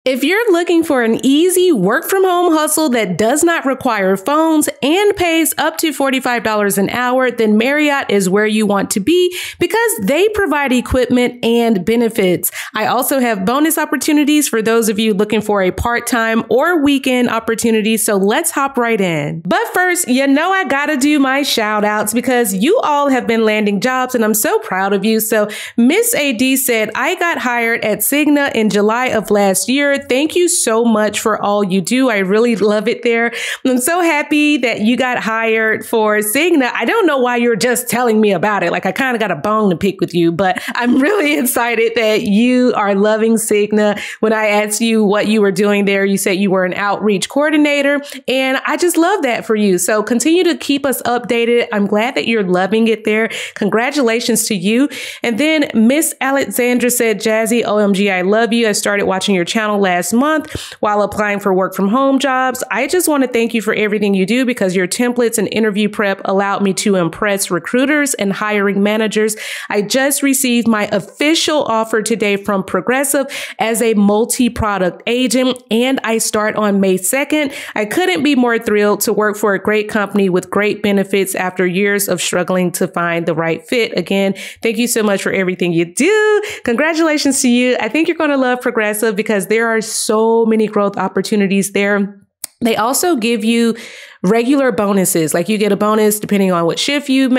If you're looking for an easy work from home hustle that does not require phones and pays up to $45 an hour, then Marriott is where you want to be because they provide equipment and benefits. I also have bonus opportunities for those of you looking for a part-time or weekend opportunity. So let's hop right in. But first, I gotta do my shout outs because you all have been landing jobs and I'm so proud of you. So Miss AD said, I got hired at Cigna in July of last year. Thank you so much for all you do. I really love it there. I'm so happy that you got hired for Cigna. I don't know why you're just telling me about it. Like I kind of got a bone to pick with you, but I'm really excited that you are loving Cigna. When I asked you what you were doing there, you said you were an outreach coordinator, and I just love that for you. So continue to keep us updated. I'm glad that you're loving it there. Congratulations to you. And then Miss Alexandra said, Jazzy, OMG, I love you. I started watching your channel last month while applying for work from home jobs. I just want to thank you for everything you do because your templates and interview prep allowed me to impress recruiters and hiring managers. I just received my official offer today from Progressive as a multi-product agent, and I start on May 2nd. I couldn't be more thrilled to work for a great company with great benefits after years of struggling to find the right fit. Again, thank you so much for everything you do. Congratulations to you. I think you're going to love Progressive because there are so many growth opportunities there. They also give you regular bonuses. Like you get a bonus depending on what shift you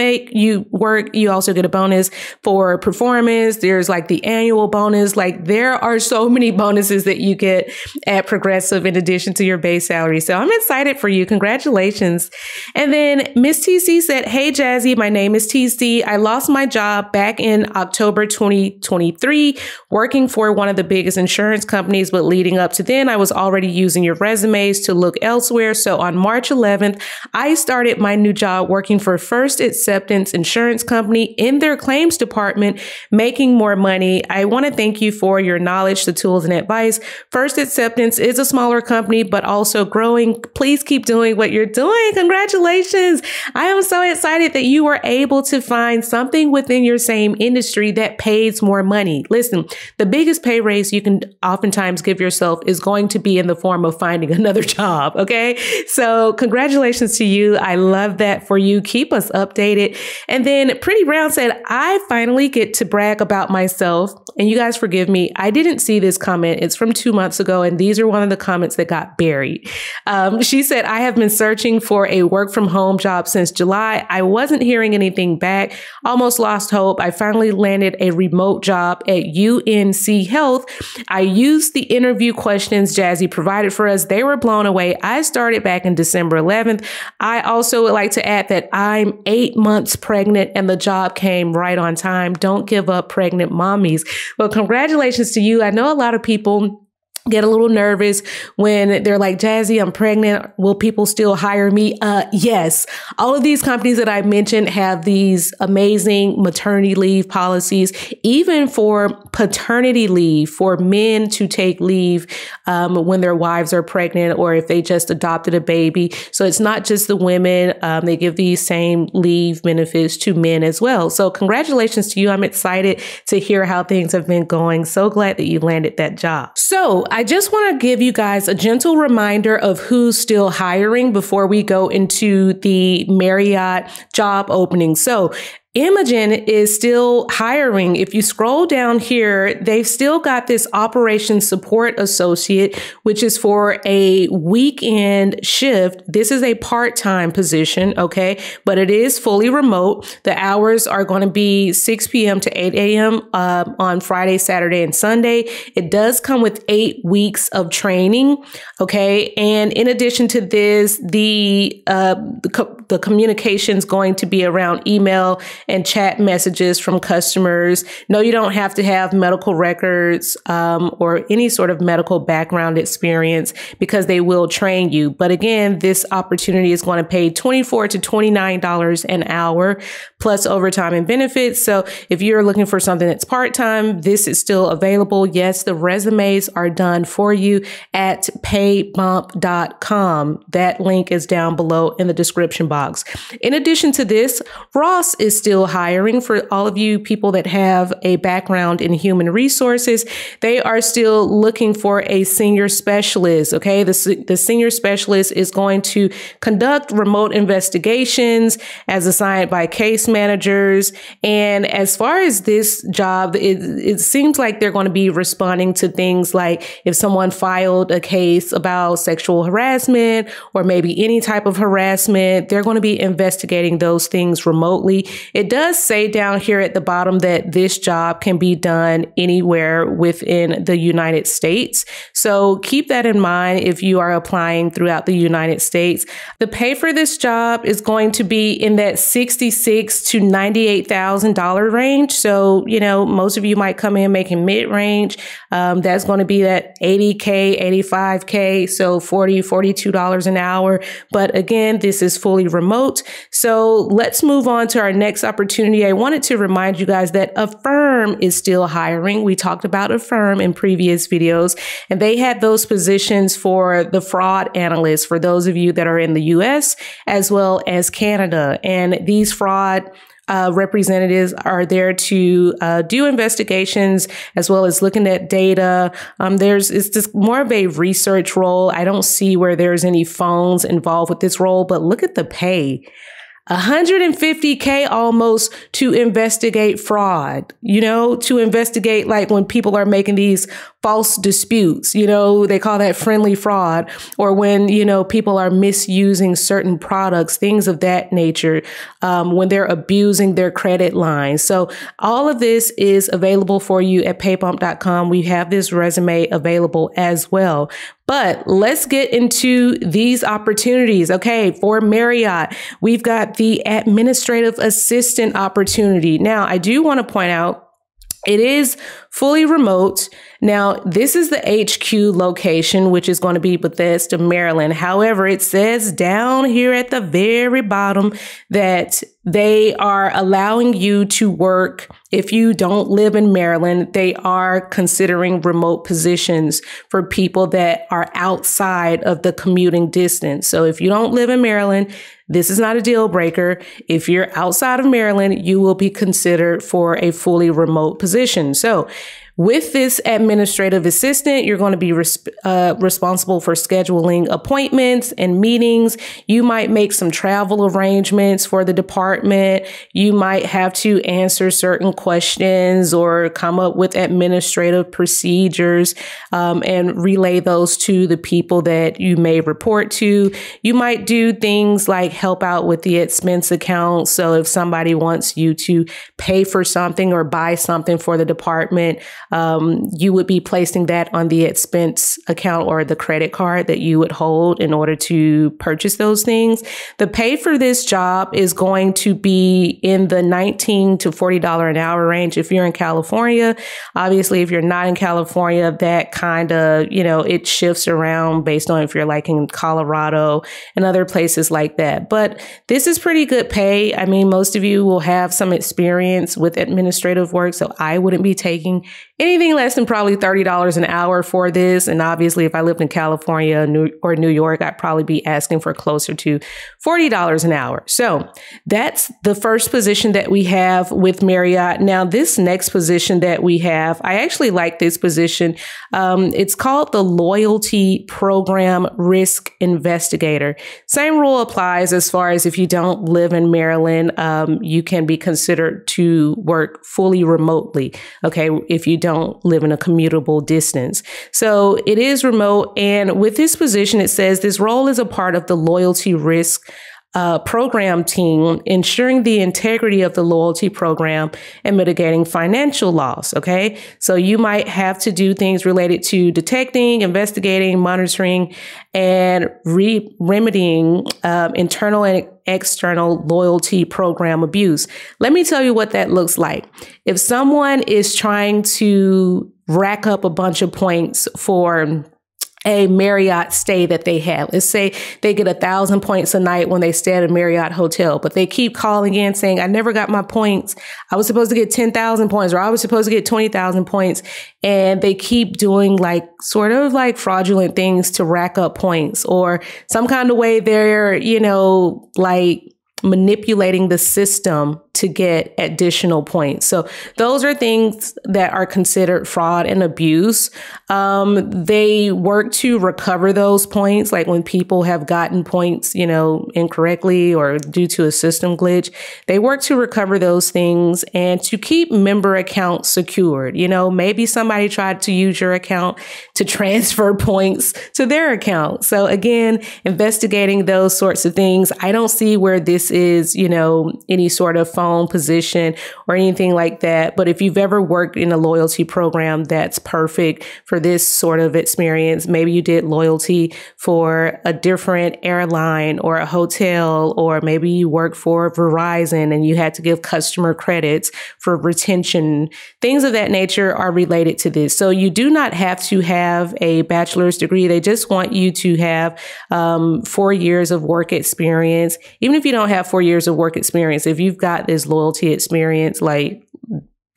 work. You also get a bonus for performance. There's like the annual bonus. Like there are so many bonuses that you get at Progressive in addition to your base salary. So I'm excited for you. Congratulations. And then Miss TC said, hey, Jazzy, my name is TC. I lost my job back in October 2023, working for one of the biggest insurance companies. But leading up to then, I was already using your resumes to look elsewhere. So on March 11th, I started my new job working for First Acceptance Insurance Company in their claims department, making more money. I want to thank you for your knowledge, the tools and advice. First Acceptance is a smaller company, but also growing. Please keep doing what you're doing. Congratulations. I am so excited that you were able to find something within your same industry that pays more money. Listen, the biggest pay raise you can oftentimes give yourself is going to be in the form of finding another job. Okay. So congratulations to you. I love that for you. Keep us updated. And then Pretty Brown said, I finally get to brag about myself. And you guys forgive me. I didn't see this comment. It's from 2 months ago. And these are one of the comments that got buried. She said, I have been searching for a work from home job since July. I wasn't hearing anything back. Almost lost hope. I finally landed a remote job at UNC Health. I used the interview questions Jazzy provided for us. They were blown away. I started back in December 11th. I also would like to add that I'm 8 months pregnant and the job came right on time. Don't give up, pregnant mommies. Well, congratulations to you. I know a lot of people get a little nervous when they're like, Jazzy, I'm pregnant. Will people still hire me? Yes. All of these companies that I mentioned have these amazing maternity leave policies, even for paternity leave for men to take leave when their wives are pregnant or if they just adopted a baby. So it's not just the women. They give these same leave benefits to men as well. So congratulations to you. I'm excited to hear how things have been going. So glad that you landed that job. So I just want to give you guys a gentle reminder of who's still hiring before we go into the Marriott job opening. So Imogen is still hiring. If you scroll down here, they've still got this operations support associate, which is for a weekend shift. This is a part-time position, okay? But it is fully remote. The hours are going to be 6 p.m. to 8 a.m. On Friday, Saturday, and Sunday. It does come with 8 weeks of training, okay? And in addition to this, the communication is going to be around email and chat messages from customers. No, you don't have to have medical records or any sort of medical background experience because they will train you. But again, this opportunity is going to pay $24 to $29 an hour plus overtime and benefits. So if you're looking for something that's part-time, this is still available. Yes, the resumes are done for you at paybump.com. That link is down below in the description box. In addition to this, Ross is still hiring. For all of you people that have a background in human resources, they are still looking for a senior specialist. Okay. The senior specialist is going to conduct remote investigations as assigned by case managers. And as far as this job, it seems like they're going to be responding to things like if someone filed a case about sexual harassment or maybe any type of harassment, they're going to be investigating those things remotely. It does say down here at the bottom that this job can be done anywhere within the United States. So keep that in mind if you are applying throughout the United States. The pay for this job is going to be in that $66,000 to $98,000 range. So, most of you might come in making mid-range. That's going to be that $80K, $85K, so $40, $42 an hour. But again, this is fully remote. So let's move on to our next opportunity. I wanted to remind you guys that Affirm is still hiring. We talked about Affirm in previous videos, and they had those positions for the fraud analyst for those of you that are in the US as well as Canada. And these fraud representatives are there to do investigations as well as looking at data. It's just more of a research role. I don't see where there's any phones involved with this role, but look at the pay. $150K almost to investigate fraud, to investigate like when people are making these false disputes, they call that friendly fraud, or when, people are misusing certain products, things of that nature, when they're abusing their credit lines. So all of this is available for you at paybump.com. We have this resume available as well. But let's get into these opportunities. Okay, for Marriott, we've got the administrative assistant opportunity. Now, I do want to point out it is fully remote. Now, this is the HQ location, which is going to be Bethesda, Maryland. However, it says down here at the very bottom that they are allowing you to work. If you don't live in Maryland, they are considering remote positions for people that are outside of the commuting distance. So if you don't live in Maryland, this is not a deal breaker. If you're outside of Maryland, you will be considered for a fully remote position. So with this administrative assistant, you're going to be responsible for scheduling appointments and meetings. You might make some travel arrangements for the department. You might have to answer certain questions or come up with administrative procedures and relay those to the people that you may report to. You might do things like help out with the expense account. So if somebody wants you to pay for something or buy something for the department, you would be placing that on the expense account or the credit card that you would hold in order to purchase those things. The pay for this job is going to be in the $19 to $40 an hour range if you're in California. Obviously, if you're not in California, that kind of, it shifts around based on if you're like in Colorado and other places like that. But this is pretty good pay. I mean, most of you will have some experience with administrative work, so I wouldn't be taking anything less than probably $30 an hour for this. And obviously, if I lived in California or New York, I'd probably be asking for closer to $40 an hour. So that's the first position that we have with Marriott. Now, this next position that we have, I actually like this position. It's called the Loyalty Program Risk Investigator. Same rule applies as far as if you don't live in Maryland, you can be considered to work fully remotely. Okay, if you don't live in a commutable distance. So it is remote. And with this position, it says this role is a part of the loyalty risk program team, ensuring the integrity of the loyalty program and mitigating financial loss. Okay. So you might have to do things related to detecting, investigating, monitoring, and remedying internal and external loyalty program abuse. Let me tell you what that looks like. If someone is trying to rack up a bunch of points for a Marriott stay that they had. Let's say they get 1,000 points a night when they stay at a Marriott hotel, but they keep calling in saying, I never got my points. I was supposed to get 10,000 points, or I was supposed to get 20,000 points. And they keep doing like sort of like fraudulent things to rack up points, or some kind of way they're, like manipulating the system to get additional points. So those are things that are considered fraud and abuse. They work to recover those points. Like when people have gotten points, incorrectly or due to a system glitch, they work to recover those things and to keep member accounts secured. Maybe somebody tried to use your account to transfer points to their account. So again, investigating those sorts of things. I don't see where this is, any sort of phone position or anything like that. But if you've ever worked in a loyalty program, that's perfect for this sort of experience. Maybe you did loyalty for a different airline or a hotel, or maybe you worked for Verizon and you had to give customer credits for retention. Things of that nature are related to this. So you do not have to have a bachelor's degree. They just want you to have 4 years of work experience. Even if you don't have 4 years of work experience, if you've got this loyalty experience, like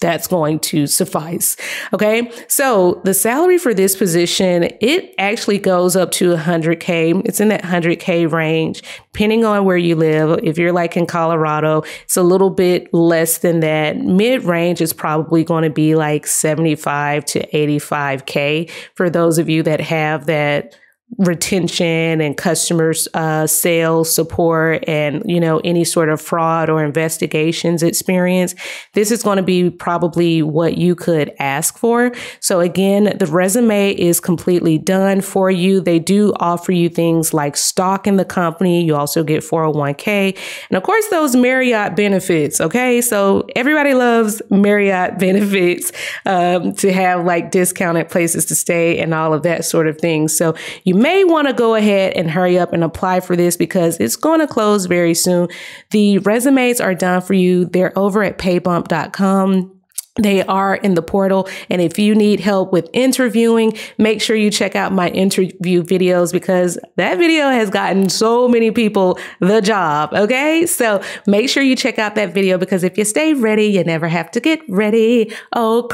that's going to suffice. Okay. So the salary for this position, it actually goes up to 100K. It's in that 100K range, depending on where you live. If you're like in Colorado, it's a little bit less than that. Mid range is probably going to be like 75 to 85K for those of you that have that retention and customers sales support and any sort of fraud or investigations experience. This is going to be probably what you could ask for. So again, the resume is completely done for you. They do offer you things like stock in the company. You also get 401k, and of course those Marriott benefits. Okay, so everybody loves Marriott benefits, to have like discounted places to stay and all of that sort of thing. So you may want to go ahead and hurry up and apply for this because it's going to close very soon. The resumes are done for you. They're over at paybump.com. They are in the portal. And if you need help with interviewing, make sure you check out my interview videos because that video has gotten so many people the job. Okay. So make sure you check out that video because if you stay ready, you never have to get ready. Oh,